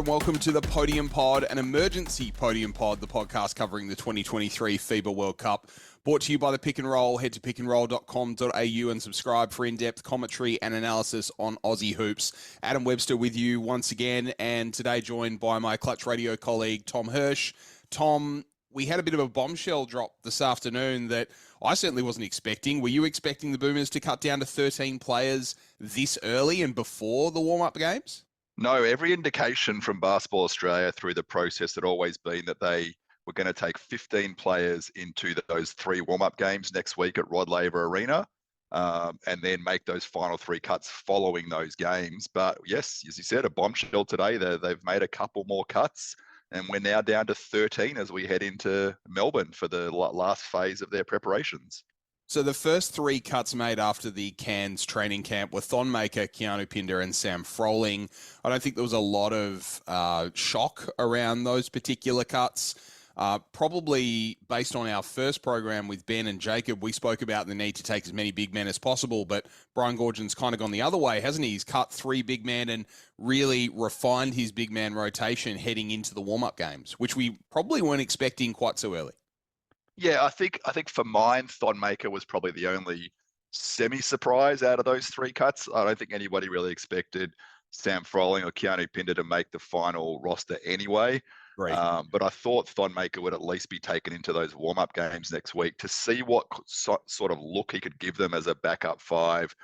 and welcome to the Podium Pod, an emergency Podium Pod, the podcast covering the 2023 FIBA World Cup. Brought to you by the Pick and Roll. Head to pickandroll.com.au and subscribe for in-depth commentary and analysis on Aussie hoops. Adam Webster with you once again, and today joined by my Clutch Radio colleague, Tom Hirsch. Tom, we had a bit of a bombshell drop this afternoon that I certainly wasn't expecting. Were you expecting the Boomers to cut down to 13 players this early and before the warm-up games? No, every indication from Basketball Australia through the process had always been that they were going to take 15 players into those three warm-up games next week at Rod Laver Arena, and then make those final three cuts following those games. But yes, as you said, a bombshell today. They've made a couple more cuts, and we're now down to 13 as we head into Melbourne for the last phase of their preparations. So the first three cuts made after the Cairns training camp were Thonmaker, Keanu Pinder and Sam Froling. I don't think there was a lot of shock around those particular cuts. Probably based on our first program with Ben and Jacob, we spoke about the need to take as many big men as possible, but Brian Goorjian's kind of gone the other way, hasn't he? He's cut three big men and really refined his big man rotation heading into the warm-up games, which we probably weren't expecting quite so early. Yeah, I think for mine, Thonmaker was probably the only semi-surprise out of those three cuts. I don't think anybody really expected Sam Froling or Keanu Pinder to make the final roster anyway. Right. But I thought Thonmaker would at least be taken into those warm-up games next week to see what sort of look he could give them as a backup five.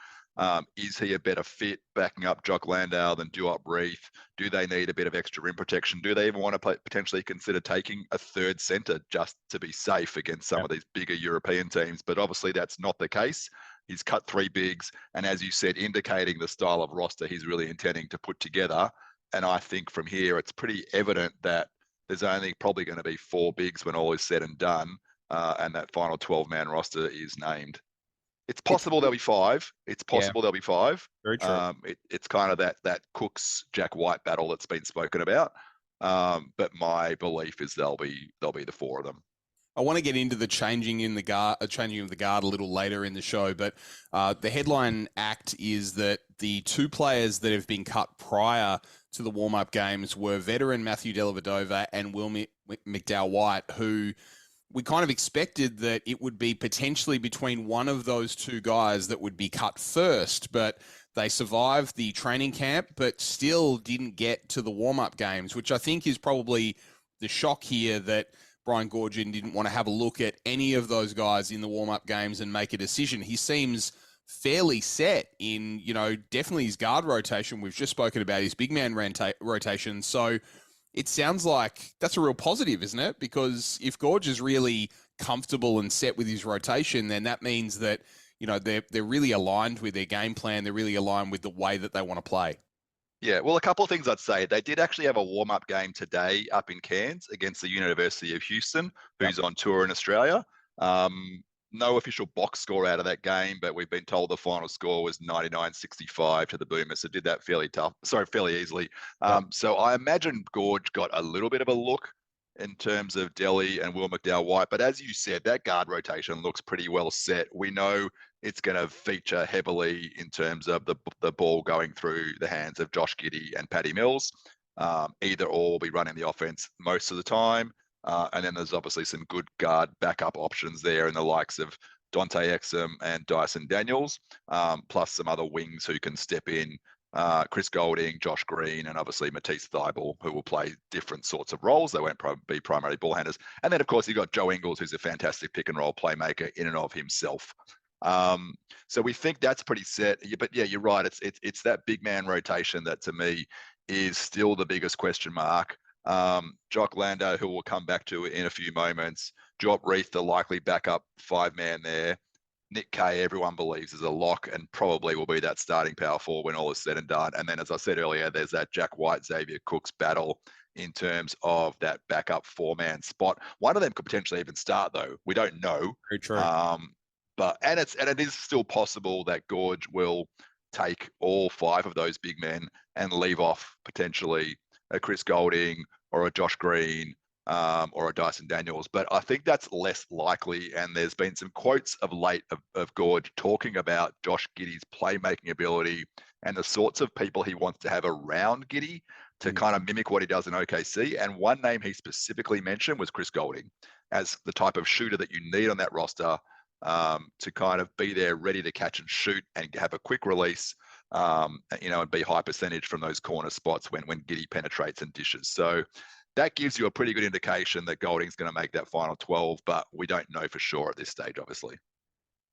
Is he a better fit backing up Jock Landale than Duop Reith? Do they need a bit of extra rim protection? Do they even want to potentially consider taking a third centre just to be safe against some of these bigger European teams? But obviously that's not the case. He's cut three bigs, and as you said, indicating the style of roster he's really intending to put together. And I think from here, it's pretty evident that there's only probably going to be four bigs when all is said and done, and that final 12-man roster is named. It's possible there'll be five. It's possible there'll be five. Very true. It's kind of that Cooks Jack White battle that's been spoken about. But my belief is there'll be the four of them. I want to get into the changing of the guard a little later in the show, but the headline act is that the two players that have been cut prior to the warm-up games were veteran Matthew Dellavedova and Will McDowell-White, who we kind of expected that it would be potentially between one of those two guys that would be cut first, but they survived the training camp, but still didn't get to the warm-up games, which I think is probably the shock here, that Brian Goorjian didn't want to have a look at any of those guys in the warm-up games and make a decision. He seems fairly set in, definitely his guard rotation. We've just spoken about his big man rotation. So it sounds like that's a real positive, isn't it? Because if Gorge is really comfortable and set with his rotation, then that means that, they're really aligned with their game plan. They're really aligned with the way that they want to play. Yeah, well, a couple of things I'd say. They did actually have a warm-up game today up in Cairns against the University of Houston, who's on tour in Australia. No official box score out of that game, but we've been told the final score was 99-65 to the Boomers. So did that fairly easily. So I imagine Gorge got a little bit of a look in terms of Delly and Will McDowell-White. But as you said, that guard rotation looks pretty well set. We know it's going to feature heavily in terms of the ball going through the hands of Josh Giddey and Paddy Mills. Either or will be running the offense most of the time. And then there's obviously some good guard backup options there in the likes of Dante Exum and Dyson Daniels, plus some other wings who can step in, Chris Golding, Josh Green, and obviously Matisse Thybulle, who will play different sorts of roles. They won't be primarily ball handlers. And then, of course, you've got Joe Ingles, who's a fantastic pick and roll playmaker in and of himself. So we think that's pretty set. But yeah, you're right. It's that big man rotation that to me is still the biggest question mark. Jock Landale, who we'll come back to in a few moments. Duop Reith, the likely backup five-man there. Nick Kay, everyone believes, is a lock and probably will be that starting power forward when all is said and done. And then, as I said earlier, there's that Jack White, Xavier Cooks battle in terms of that backup four-man spot. One of them could potentially even start, though. We don't know. Very true. But it is still possible that Gorge will take all five of those big men and leave off potentially a Chris Golding or a Josh Green or a Dyson Daniels. But I think that's less likely. And there's been some quotes of late of Gorge talking about Josh Giddey's playmaking ability and the sorts of people he wants to have around Giddey to kind of mimic what he does in OKC. And one name he specifically mentioned was Chris Golding as the type of shooter that you need on that roster, to kind of be there ready to catch and shoot and have a quick release, and be high percentage from those corner spots when Giddey penetrates and dishes. So that gives you a pretty good indication that Golding's going to make that final 12, but we don't know for sure at this stage, obviously.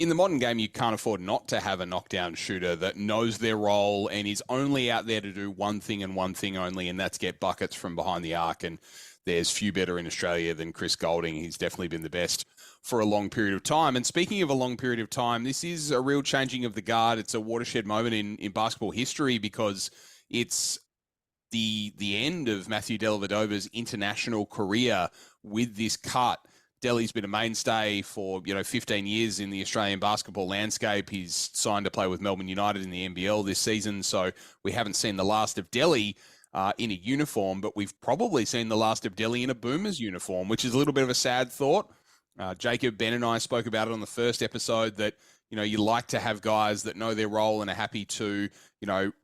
In the modern game, you can't afford not to have a knockdown shooter that knows their role and is only out there to do one thing and one thing only, and that's get buckets from behind the arc. And there's few better in Australia than Chris Golding. He's definitely been the best for a long period of time. And speaking of a long period of time, this is a real changing of the guard. It's a watershed moment in basketball history because it's the end of Matthew Dellavedova's international career with this cut. Delly's been a mainstay for 15 years in the Australian basketball landscape. He's signed to play with Melbourne United in the NBL this season, so we haven't seen the last of Delly in a uniform, but we've probably seen the last of Delly in a Boomers uniform, which is a little bit of a sad thought. Jacob, Ben and I spoke about it on the first episode that you like to have guys that know their role and are happy to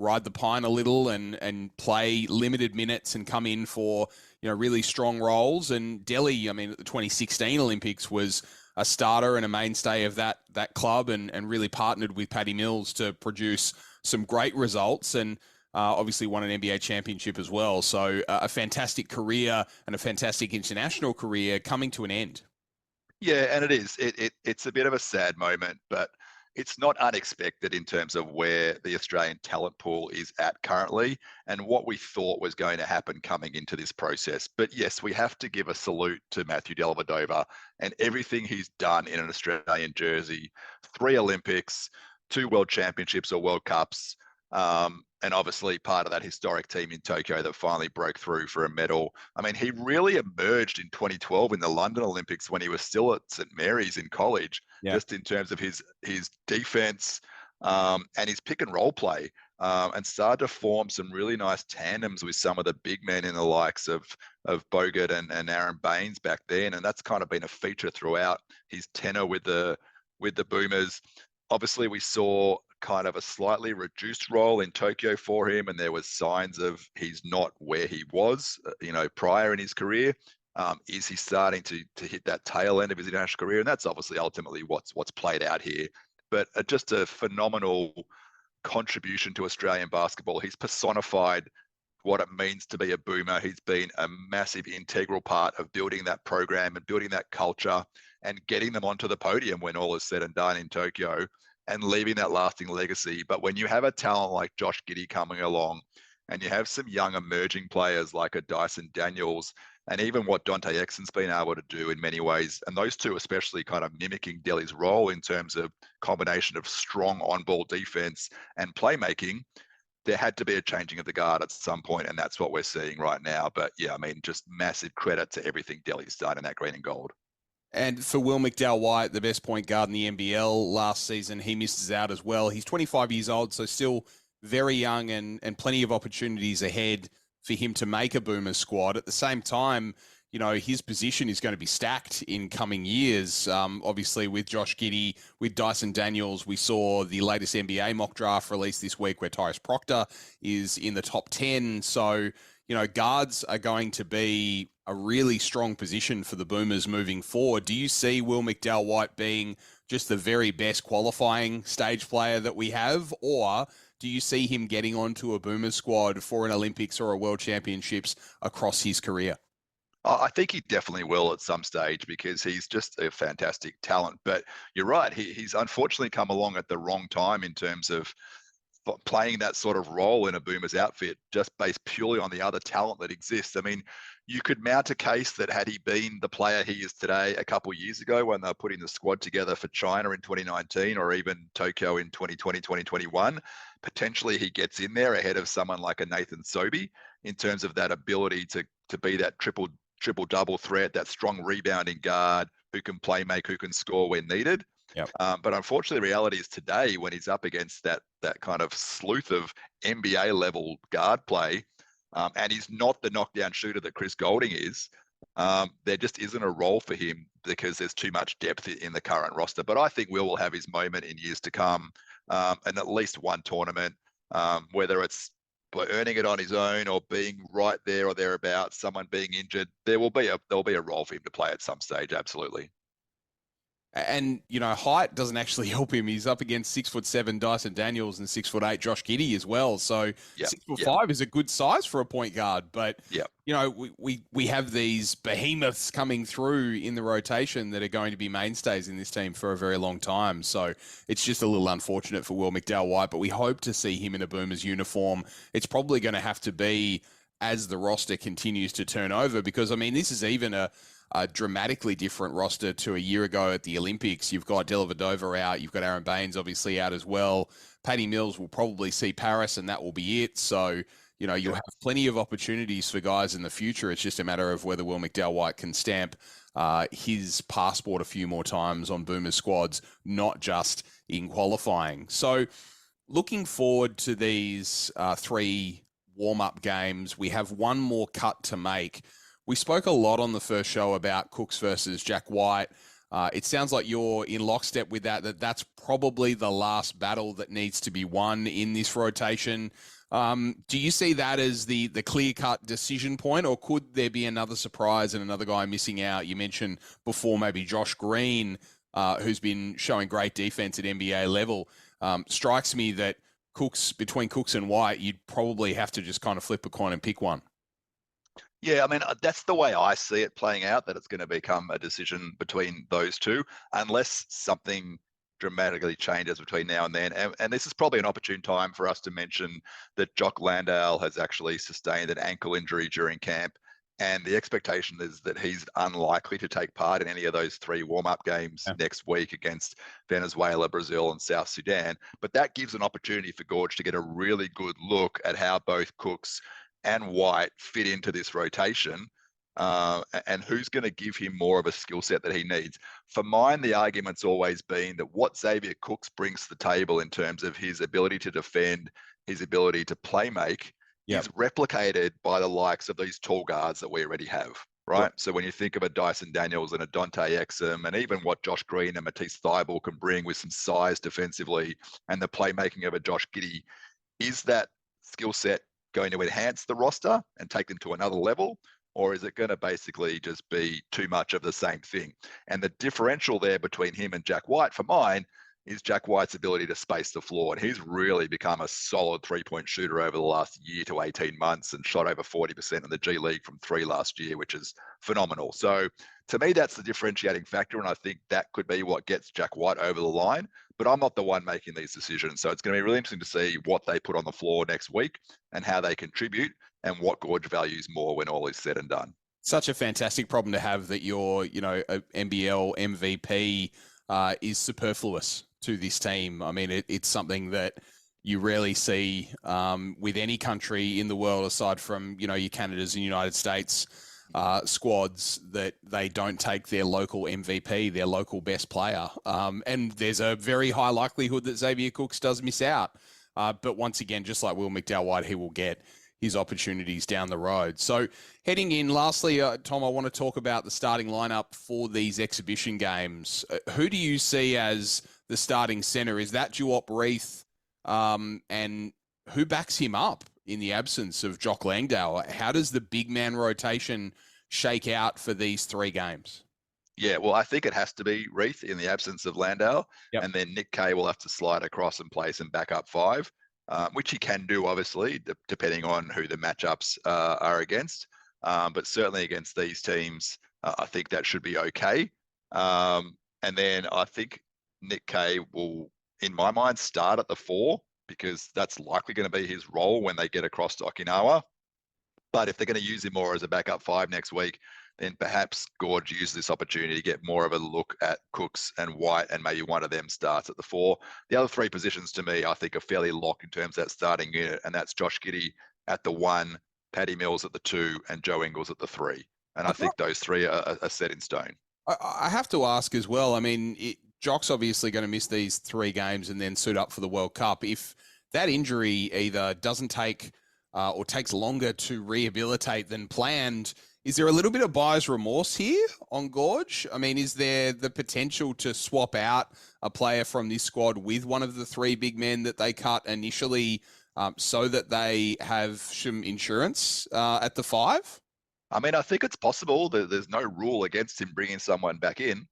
ride the pine a little and play limited minutes and come in for really strong roles. And Delly, at the 2016 Olympics, was a starter and a mainstay of that club and really partnered with Paddy Mills to produce some great results and obviously won an NBA championship as well. So a fantastic career and a fantastic international career coming to an end. Yeah, and it is. It's a bit of a sad moment, but it's not unexpected in terms of where the Australian talent pool is at currently and what we thought was going to happen coming into this process. But yes, we have to give a salute to Matthew Dellavedova and everything he's done in an Australian jersey. 3 Olympics, 2 World Championships or World Cups, and obviously part of that historic team in Tokyo that finally broke through for a medal. He really emerged in 2012 in the London Olympics when he was still at St. Mary's in college, just in terms of his defense and his pick and roll play, and started to form some really nice tandems with some of the big men in the likes of Bogut and Aaron Baines back then. And that's kind of been a feature throughout his tenure with the Boomers. Obviously, we saw kind of a slightly reduced role in Tokyo for him, and there was signs of he's not where he was, prior in his career. Is he starting to hit that tail end of his international career? And that's obviously ultimately what's played out here. But just a phenomenal contribution to Australian basketball. He's personified what it means to be a Boomer. He's been a massive integral part of building that program and building that culture and getting them onto the podium when all is said and done in Tokyo and leaving that lasting legacy. But when you have a talent like Josh Giddey coming along and you have some young emerging players like a Dyson Daniels and even what Dante Exon's been able to do in many ways, and those two especially kind of mimicking Delly's role in terms of combination of strong on-ball defense and playmaking, there had to be a changing of the guard at some point, and that's what we're seeing right now. But yeah, just massive credit to everything Delly's done in that green and gold. And for Will McDowell-White, the best point guard in the NBL last season, he misses out as well. He's 25 years old, so still very young and plenty of opportunities ahead for him to make a Boomers squad. At the same time, his position is going to be stacked in coming years. Obviously, with Josh Giddey, with Dyson Daniels, we saw the latest NBA mock draft released this week where Tyrese Proctor is in the top 10. So, guards are going to be a really strong position for the Boomers moving forward. Do you see Will McDowell-White being just the very best qualifying stage player that we have, or do you see him getting onto a Boomers squad for an Olympics or a World Championships across his career? I think he definitely will at some stage because he's just a fantastic talent. But you're right, he's unfortunately come along at the wrong time in terms of playing that sort of role in a Boomers outfit, just based purely on the other talent that exists. You could mount a case that had he been the player he is today a couple of years ago when they were putting the squad together for China in 2019 or even Tokyo in 2020, 2021, potentially he gets in there ahead of someone like a Nathan Sobey in terms of that ability to be that triple-double threat, that strong rebounding guard who can play make, who can score when needed. Yep. But unfortunately, the reality is today when he's up against that kind of sleuth of NBA level guard play, and he's not the knockdown shooter that Chris Golding is, there just isn't a role for him because there's too much depth in the current roster. But I think Will have his moment in years to come, and at least one tournament, whether it's by earning it on his own or being right there or thereabouts, someone being injured, there'll be a role for him to play at some stage. Absolutely. And, height doesn't actually help him. He's up against 6'7" Dyson Daniels and 6'8" Josh Giddey as well. So Yeah. 6'5" is a good size for a point guard. But, Yeah. We have these behemoths coming through in the rotation that are going to be mainstays in this team for a very long time. So it's just a little unfortunate for Will McDowell-White, but we hope to see him in a Boomers uniform. It's probably going to have to be as the roster continues to turn over, because, this is even a dramatically different roster to a year ago at the Olympics. You've got Dellavedova out. You've got Aaron Baines obviously out as well. Paddy Mills will probably see Paris, and that will be it. So, you'll have plenty of opportunities for guys in the future. It's just a matter of whether Will McDowell-White can stamp his passport a few more times on Boomers squads, not just in qualifying. So looking forward to these 3 warm-up games, we have one more cut to make. We spoke a lot on the first show about Cooks versus Jack White. It sounds like you're in lockstep with that's probably the last battle that needs to be won in this rotation. Do you see that as the clear-cut decision point, or could there be another surprise and another guy missing out? You mentioned before maybe Josh Green, who's been showing great defense at NBA level. Strikes me that between Cooks and White, you'd probably have to just kind of flip a coin and pick one. Yeah, that's the way I see it playing out, that it's going to become a decision between those two, unless something dramatically changes between now and then. And this is probably an opportune time for us to mention that Jock Landale has actually sustained an ankle injury during camp. And the expectation is that he's unlikely to take part in any of those 3 warm-up games next week against Venezuela, Brazil, and South Sudan. But that gives an opportunity for Gorge to get a really good look at how both Cooks and White fit into this rotation, and who's going to give him more of a skill set that he needs. For mine, the argument's always been that what Xavier Cooks brings to the table in terms of his ability to defend, his ability to play make, is replicated by the likes of these tall guards that we already have, right? So when you think of a Dyson Daniels and a Dante Exum, and even what Josh Green and Matisse Thybulle can bring with some size defensively, and the playmaking of a Josh Giddey, is that skill set going to enhance the roster and take them to another level, or is it going to basically just be too much of the same thing? And the differential there between him and Jack White, for mine, is Jack White's ability to space the floor. And he's really become a solid 3-point shooter over the last year to 18 months, and shot over 40% in the G League from 3 last year, which is phenomenal. So to me, that's the differentiating factor, and I think that could be what gets Jack White over the line. But I'm not the one making these decisions. So it's going to be really interesting to see what they put on the floor next week and how they contribute, and what Gorge values more when all is said and done. Such a fantastic problem to have that your, a NBL MVP is superfluous to this team. It's something that you rarely see with any country in the world aside from, your Canadas and United States squads, that they don't take their local MVP, their local best player. And there's a very high likelihood that Xavier Cooks does miss out. But once again, just like Will McDowell-White, he will get his opportunities down the road. So heading in, lastly, Tom, I want to talk about the starting lineup for these exhibition games. Who do you see as the starting center? Is that Duop Reith? And who backs him up in the absence of Jock Langdale? How does the big man rotation shake out for these 3 games? Yeah, well, I think it has to be Reith in the absence of Landale. And then Nick Kay will have to slide across and play some backup 5, which he can do, obviously, depending on who the matchups are against. But certainly against these teams, I think that should be okay. And then I think Nick Kay will, in my mind, start at the 4, because that's likely going to be his role when they get across to Okinawa. But if they're going to use him more as a backup 5 next week, then perhaps Gorge uses this opportunity to get more of a look at Cooks and White, and maybe one of them starts at the 4. The other 3 positions, to me, I think are fairly locked in terms of that starting unit, and that's Josh Giddey at the 1, Paddy Mills at the 2, and Joe Ingles at the 3. And I think those 3 are set in stone. I have to ask as well, Jock's obviously going to miss these 3 games and then suit up for the World Cup. If that injury either doesn't take or takes longer to rehabilitate than planned, is there a little bit of buyer's remorse here on Gorge? Is there the potential to swap out a player from this squad with one of the 3 big men that they cut initially so that they have some insurance at the 5? I mean, I think it's possible that there's no rule against him bringing someone back in.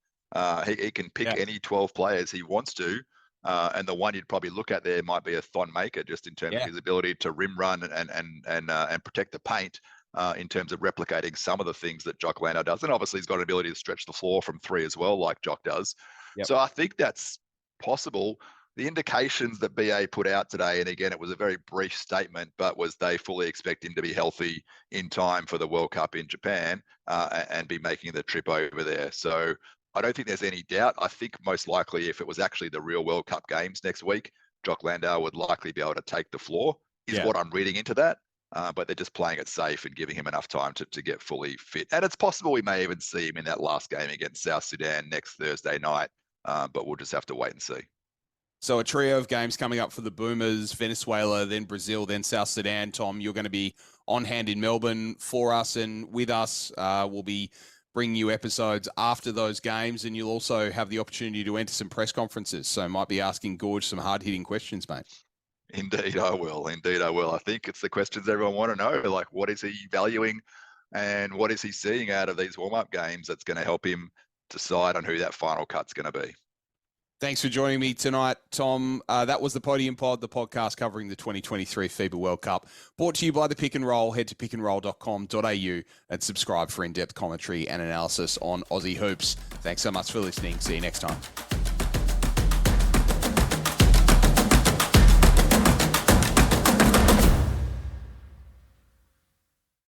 He can pick any 12 players he wants to. And the one you'd probably look at there might be a Thon Maker, just in terms of his ability to rim run and protect the paint, in terms of replicating some of the things that Jock Landale does. And obviously he's got an ability to stretch the floor from 3 as well, like Jock does. So I think that's possible. The indications that BA put out today, and again, it was a very brief statement, but was they fully expect him to be healthy in time for the World Cup in Japan, and be making the trip over there. So I don't think there's any doubt. I think most likely if it was actually the real World Cup games next week, Jock Landale would likely be able to take the floor, is what I'm reading into that. But they're just playing it safe and giving him enough time to get fully fit. And it's possible we may even see him in that last game against South Sudan next Thursday night, but we'll just have to wait and see. So a trio of games coming up for the Boomers: Venezuela, then Brazil, then South Sudan. Tom, you're going to be on hand in Melbourne for us and with us. We'll be bringing you episodes after those games, and you'll also have the opportunity to enter some press conferences. So might be asking Gorge some hard-hitting questions, mate. Indeed, I will. Indeed, I will. I think it's the questions everyone want to know, like what is he valuing and what is he seeing out of these warm-up games that's going to help him decide on who that final cut's going to be. Thanks for joining me tonight, Tom. That was the Podium Pod, the podcast covering the 2023 FIBA World Cup. Brought to you by the Pick and Roll. Head to pickandroll.com.au and subscribe for in-depth commentary and analysis on Aussie hoops. Thanks so much for listening. See you next time.